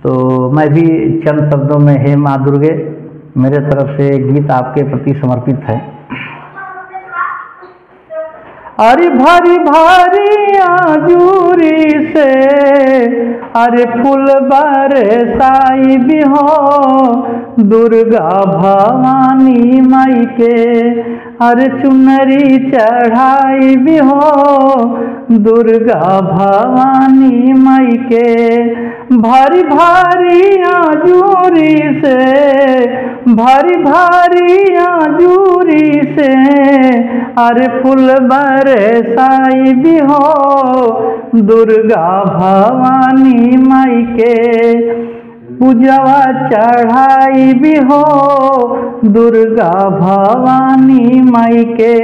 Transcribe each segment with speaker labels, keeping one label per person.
Speaker 1: तो मैं भी चंद शब्दों में हे माँ दुर्गे मेरे तरफ से गीत आपके प्रति समर्पित है। अरे भारी भारी आजूरी से अरे फूल बरसाई भी हो दुर्गा भवानी माई के, अरे चुनरी चढ़ाई भी हो दुर्गा भवानी माई के। भारी भारी आजूरी से भारी भारी आजूरी से अरे फूल बरसाई भी हो दुर्गा भवानी माई के, पूजवा चढ़ाई भी हो दुर्गा भवानी माई के।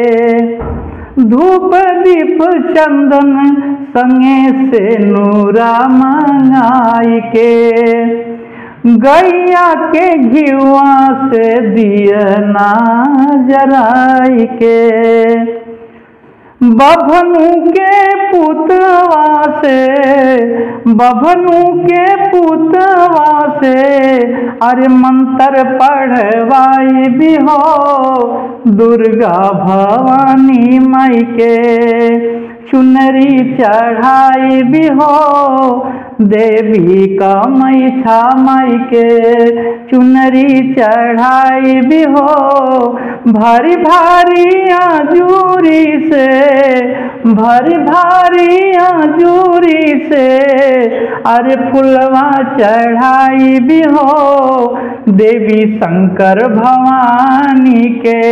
Speaker 1: धूप दीप चंदन संगे से नूरा मंगाई के, गैया के घिवा से दियना जराई के, बभनु के पुतवा से बभनु के पुतवा से अरे मंत्र पढ़वाई भी हो दुर्गा भवानी माई के, चुनरी चढ़ाई भी हो देवी का मैठा माई के, चुनरी चढ़ाई भी हो भारी भारी आजूरी से भारी भारी आजूरी से अरे फुलवा चढ़ाई भी हो देवी शंकर भवानी के,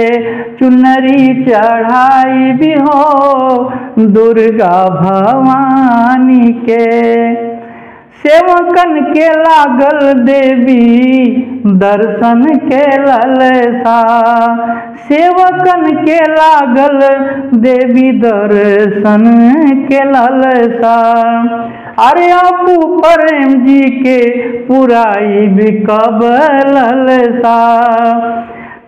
Speaker 1: चुनरी चढ़ाई भी हो दुर्गा भवानी के। सेवकन के लागल देवी दर्शन के ललसा, सेवकन के लागल देवी दर्शन के ललसा, अरे अपू प्रेम जी के पुराई भी कब ललसा,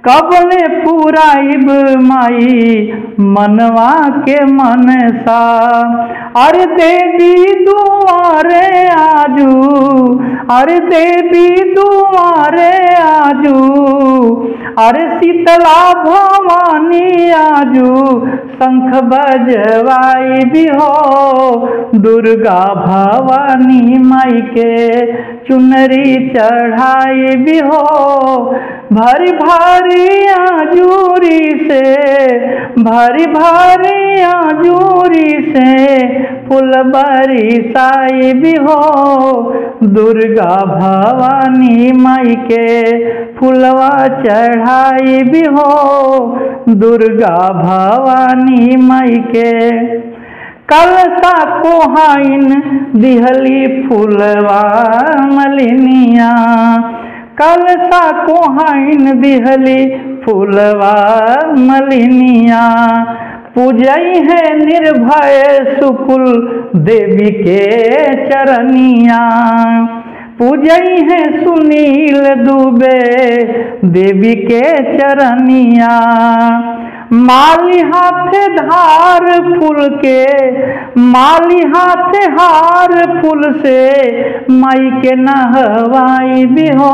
Speaker 1: कबले पुराइब माई मनवा के मनसा, अरे देवी दुआरे आजू अरे देवी दुआरे आजू, अरे शीतला भवानी आजू शंख बजवाई भी हो दुर्गा भवानी माई के, चुनरी चढ़ाई भी हो भारी भारी आजूरी से भारी भारी आजूरी से फूल बरसाई भी हो दुर्गा भवानी माई के, फुलवा चढ़ाई भी हो दुर्गा भवानी माई के। कलसा कोहाइन दिहली फुलवा मलिनिया, कलसा कोहाइन दिहली फुलवा मलिनिया, पूजई है निर्भय सुकुल देवी के चरनिया, पूजई है सुनील दुबे देवी के चरनिया, माली हाथ धार फूल के माली हाथ हार फूल से माई के नहवाई भी हो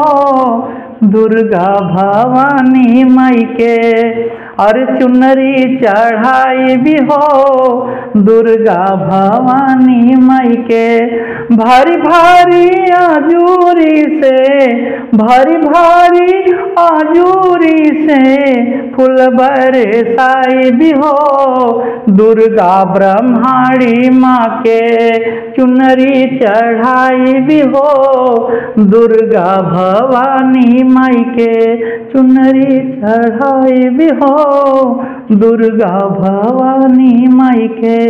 Speaker 1: दुर्गा भवानी माई के, और चुनरी चढ़ाई भी हो दुर्गा भवानी माई के। भारी भारी आजूरी से भारी भारी आजूरी से फूल बरसाई भी हो दुर्गा ब्रह्माणी माँ के, चुनरी चढ़ाई भी हो दुर्गा भवानी माई के, चुनरी चढ़ाई भी हो दुर्गा भवानी माई के।